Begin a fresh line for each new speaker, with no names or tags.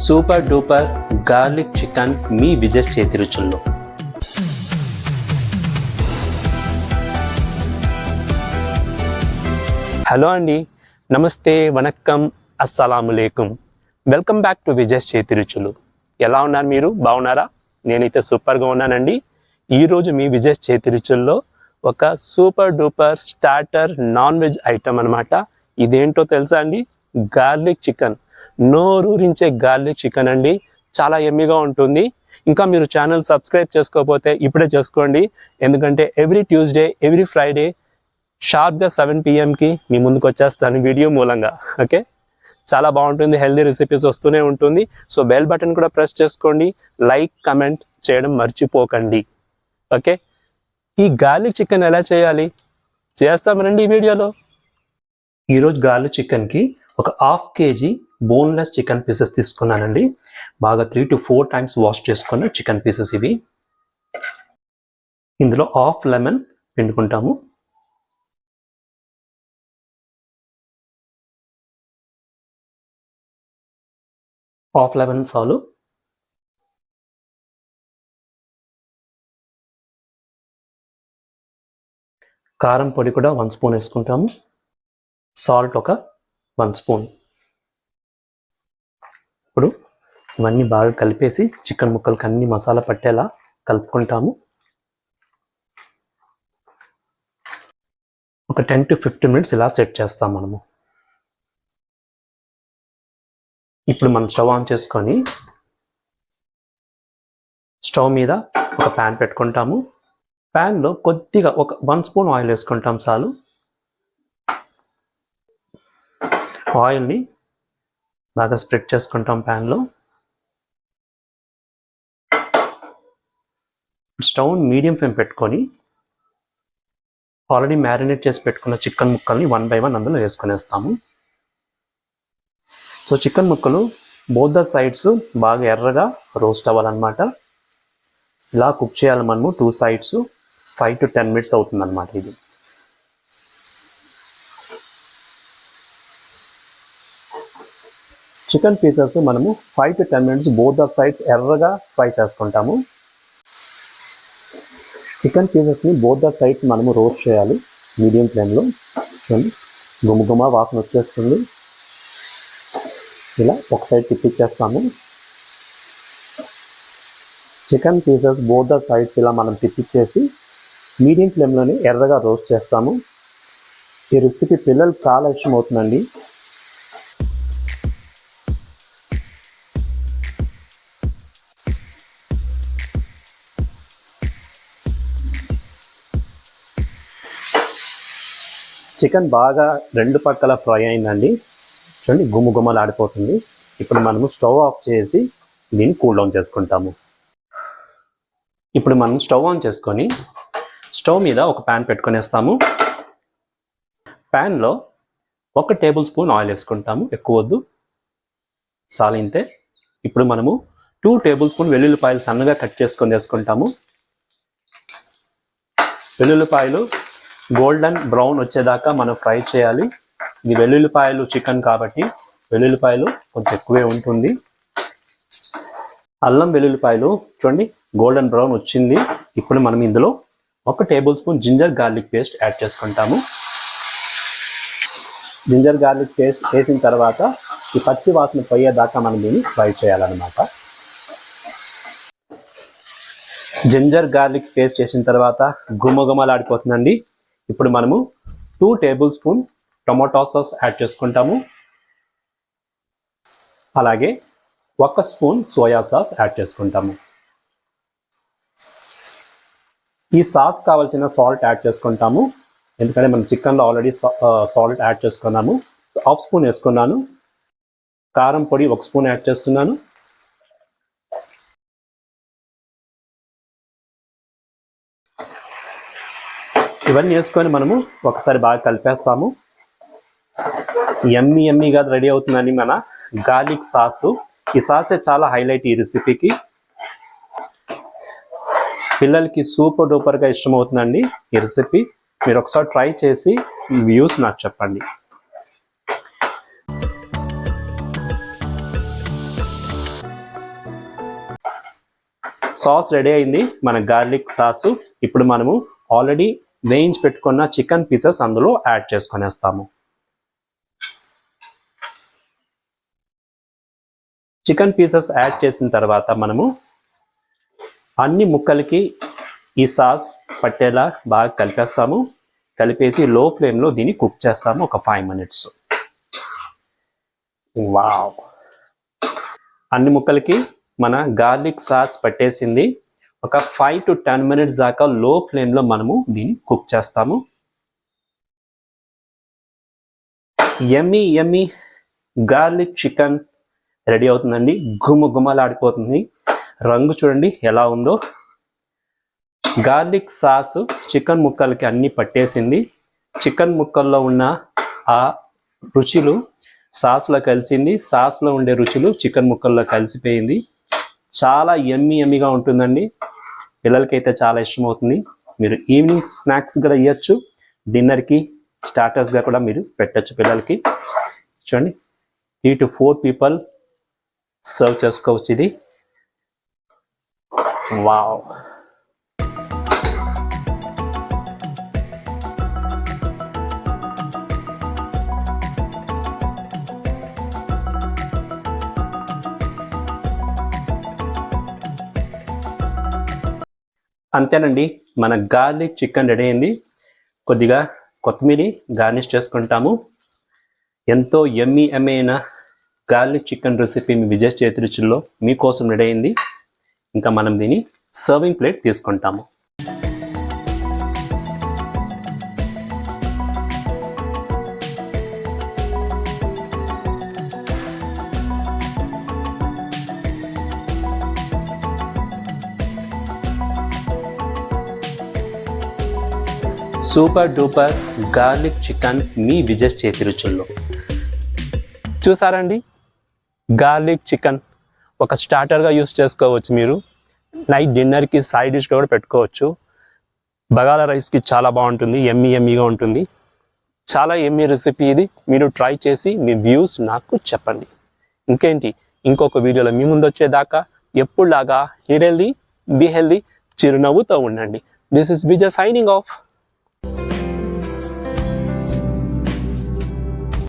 Super duper garlic chicken మీ విజయ్ చేతి రుచుల్లో. హలో అండి, నమస్తే, వనక్కం, అస్సలాములేకుం. వెల్కమ్ బ్యాక్ టు విజయ్ చేతి రుచులు. ఎలా ఉన్నారు మీరు? బాగున్నారా? నేనైతే సూపర్గా ఉన్నానండి. ఈరోజు మీ విజయ్ చేతి రుచుల్లో ఒక super duper starter non veg item అనమాట. ఇదేంటో తెలుసా అండి? Garlic chicken. నోరూరించే గార్లిక్ చికెన్ అండి. చాలా ఎమ్మీగా ఉంటుంది. ఇంకా మీరు ఛానల్ సబ్స్క్రైబ్ చేసుకోకపోతే ఇప్పుడే చేసుకోండి. ఎందుకంటే ఎవ్రీ ట్యూస్డే, ఎవ్రీ ఫ్రైడే షార్ప్గా 7 PM మీ ముందుకు వచ్చేస్తాను వీడియో మూలంగా. ఓకే, చాలా బాగుంటుంది. హెల్దీ రెసిపీస్ వస్తూనే ఉంటుంది. సో బెల్ బటన్ కూడా ప్రెస్ చేసుకోండి. లైక్, కమెంట్ చేయడం మర్చిపోకండి. ఓకే, ఈ గార్లిక్ చికెన్ ఎలా చేయాలి చేస్తామనండి ఈ వీడియోలో. ఈరోజు గార్లిక్ చికెన్కి ఒక 1/2 kg బోన్లెస్ చికెన్ పీసెస్ తీసుకున్నానండి. బాగా 3 to 4 times వాష్ చేసుకున్న చికెన్ పీసెస్ ఇవి. ఇందులో 1/2 లెమన్ పిండుకుంటాము. హాఫ్ లెమన్ చాలు. కారం పొడి కూడా 1 స్పూన్ వేసుకుంటాము. సాల్ట్ ఒక 1 స్పూన్. ఇప్పుడు ఇవన్నీ బాగా కలిపేసి చికెన్ ముక్కలకి అన్ని మసాలా పట్టేలా కలుపుకుంటాము. ఒక 10 to 15 minutes ఇలా సెట్ చేస్తాం మనము. ఇప్పుడు మనం స్టవ్ ఆన్ చేసుకొని స్టవ్ మీద ఒక ప్యాన్ పెట్టుకుంటాము. ప్యాన్లో కొద్దిగా ఒక 1 స్పూన్ ఆయిల్ వేసుకుంటాం చాలు. ఆయిల్ని బాగా స్ప్రెడ్ చేసుకుంటాం ప్యాన్లో. స్టవ్ మీడియం ఫ్లేమ్ పెట్టుకొని ఆల్రెడీ మ్యారినేట్ చేసి పెట్టుకున్న చికెన్ ముక్కల్ని 1 by 1 అందులో వేసుకునేస్తాము. సో చికెన్ ముక్కలు బోత్ ద సైడ్స్ బాగా ఎర్రగా రోస్ట్ అవ్వాలన్నమాట. ఇలా కుక్ చేయాలి మనము 2 sides. 5 to 10 minutes అవుతుంది అన్నమాట ఇది. చికెన్ పీసెస్ మనము 5 to 10 minutes both the sides ఎర్రగా ఫ్రై చేసుకుంటాము. చికెన్ పీసెస్ని బోత్ ద సైడ్స్ మనము రోస్ట్ చేయాలి మీడియం ఫ్లేమ్లో. చూడండి, గుమగుమ వాసన వచ్చేస్తుంది. ఇలా ఒక సైడ్ తిప్పిచ్చేస్తాము. Chicken pieces both the sides ఇలా మనం తిప్పిచ్చేసి మీడియం ఫ్లేమ్లోనే ఎర్రగా రోస్ట్ చేస్తాము. ఈ రెసిపీ పిల్లలకు చాలా ఇష్టం అవుతుందండి. చికెన్ బాగా 2 పక్కల ఫ్రై అయిందండి. చూడండి, గుమగుమలాడిపోతుంది. ఇప్పుడు మనము స్టవ్ ఆఫ్ చేసి దీన్ని కూల్ డౌన్ చేసుకుంటాము. ఇప్పుడు మనం స్టవ్ ఆన్ చేసుకొని స్టవ్ మీద ఒక ప్యాన్ పెట్టుకునేస్తాము. ప్యాన్లో 1 టేబుల్ స్పూన్ ఆయిల్ వేసుకుంటాము. ఎక్కువ వద్దు, సాలింతే. ఇప్పుడు మనము 2 టేబుల్ స్పూన్ వెల్లుల్లిపాయలు సన్నగా కట్ చేసుకొని వేసుకుంటాము. వెల్లుల్లిపాయలు గోల్డెన్ బ్రౌన్ వచ్చేదాకా మనం ఫ్రై చేయాలి. ఇది వెల్లుల్లిపాయలు చికెన్ కాబట్టి వెల్లుల్లిపాయలు కొంచెం ఎక్కువే ఉంటుంది. అల్లం వెల్లుల్లిపాయలు చూడండి గోల్డెన్ బ్రౌన్ వచ్చింది. ఇప్పుడు మనం ఇందులో 1 tablespoon ginger garlic paste add చేసుకుంటాము. జింజర్ గార్లిక్ పేస్ట్ వేసిన తర్వాత ఈ పచ్చి వాసన పోయేదాకా మనం దీన్ని ఫ్రై చేయాలన్నమాట. జింజర్ గార్లిక్ పేస్ట్ వేసిన తర్వాత గుమగుమలాడిపోతుందండి. ఇప్పుడు మనము 2 table spoon tomato sauce add చేసుకుంటాము. అలాగే 1 స్పూన్ సోయా సాస్ యాడ్ చేసుకుంటాము. ఈ సాస్ కావాల్సిన సాల్ట్ యాడ్ చేసుకుంటాము. ఎందుకంటే మనం చికెన్లో ఆల్రెడీ సాల్ట్ యాడ్ చేసుకున్నాము. సో 1/2 స్పూన్ వేసుకున్నాను. కారం పొడి 1 స్పూన్ యాడ్ చేస్తున్నాను. ఇవన్నీ వేసుకొని మనము ఒకసారి బాగా కలిపేస్తాము. ఎమ్మీగా రెడీ అవుతుందండి మన గార్లిక్ సాసు. ఈ సాసే చాలా హైలైట్ ఈ రెసిపీకి. పిల్లలకి సూపర్ డూపర్గా ఇష్టమవుతుందండి ఈ రెసిపీ. మీరు ఒకసారి ట్రై చేసి వ్యూస్ నాకు చెప్పండి. సాస్ రెడీ అయింది, మన గార్లిక్ సాసు. ఇప్పుడు మనము ఆల్రెడీ వేయించి పెట్టుకున్న చికెన్ పీసెస్ అందులో యాడ్ చేసుకునేస్తాము. చికెన్ పీసెస్ యాడ్ చేసిన తర్వాత మనము అన్ని ముక్కలకి ఈ సాస్ పట్టేలా బాగా కలిపేస్తాము. కలిపేసి లో ఫ్లేమ్లో దీన్ని కుక్ చేస్తాము ఒక 5 minutes. వావ్, అన్ని ముక్కలకి మన గార్లిక్ సాస్ పట్టేసింది. ఒక 5 to 10 minutes దాకా లో ఫ్లేమ్లో మనము దీన్ని కుక్ చేస్తాము. యమ్మీ యమ్మీ గార్లిక్ చికెన్ రెడీ అవుతుందండి. గుమగుమలాడిపోతుంది. రంగు చూడండి ఎలా ఉందో. గార్లిక్ సాస్ చికెన్ ముక్కలకి అన్ని పట్టేసింది. చికెన్ ముక్కల్లో ఉన్న ఆ రుచులు సాస్లో కలిసింది. సాస్లో ఉండే రుచులు చికెన్ ముక్కల్లో కలిసిపోయింది. చాలా యమ్మీగా ఉంటుందండి. పిల్లలకైతే చాలా ఇష్టమవుతుంది. మీరు ఈవినింగ్ స్నాక్స్ కూడా ఇవ్వచ్చు. డిన్నర్కి స్టార్టర్స్గా కూడా మీరు పెట్టచ్చు పిల్లలకి. చూడండి, 3 to 4 people సర్వ్ చేసుకోవచ్చు ఇది. వావ్, అంతేనండి, మన గార్లిక్ చికెన్ రెడీ అయింది. కొద్దిగా కొత్తిమీర గార్నిష్ చేసుకుంటాము. ఎంతో యమ్మీ అయిన గార్లిక్ చికెన్ రెసిపీ మీ విజయ్ చేతి రుచుల్లో మీకోసం రెడీ అయింది. ఇంకా మనం దీన్ని సర్వింగ్ ప్లేట్ తీసుకుంటాము. సూపర్ డూపర్ గార్లిక్ చికెన్ మీ విజయ్ చేతి రుచుల్లో. చూసారండి, గార్లిక్ చికెన్ ఒక స్టార్టర్గా యూస్ చేసుకోవచ్చు. మీరు నైట్ డిన్నర్కి సైడ్ డిష్గా కూడా పెట్టుకోవచ్చు. బగారా రైస్కి చాలా బాగుంటుంది. యమ్మీగా ఉంటుంది. చాలా యమ్మీ రెసిపీ ఇది. మీరు ట్రై చేసి మీ వ్యూస్ నాకు చెప్పండి. ఇంకేంటి, ఇంకొక వీడియోలో మీ ముందు వచ్చేదాకా ఎప్పుడులాగా హెల్దీ బీ హెల్దీ, చిరునవ్వుతో ఉండండి. This is Vijay signing off.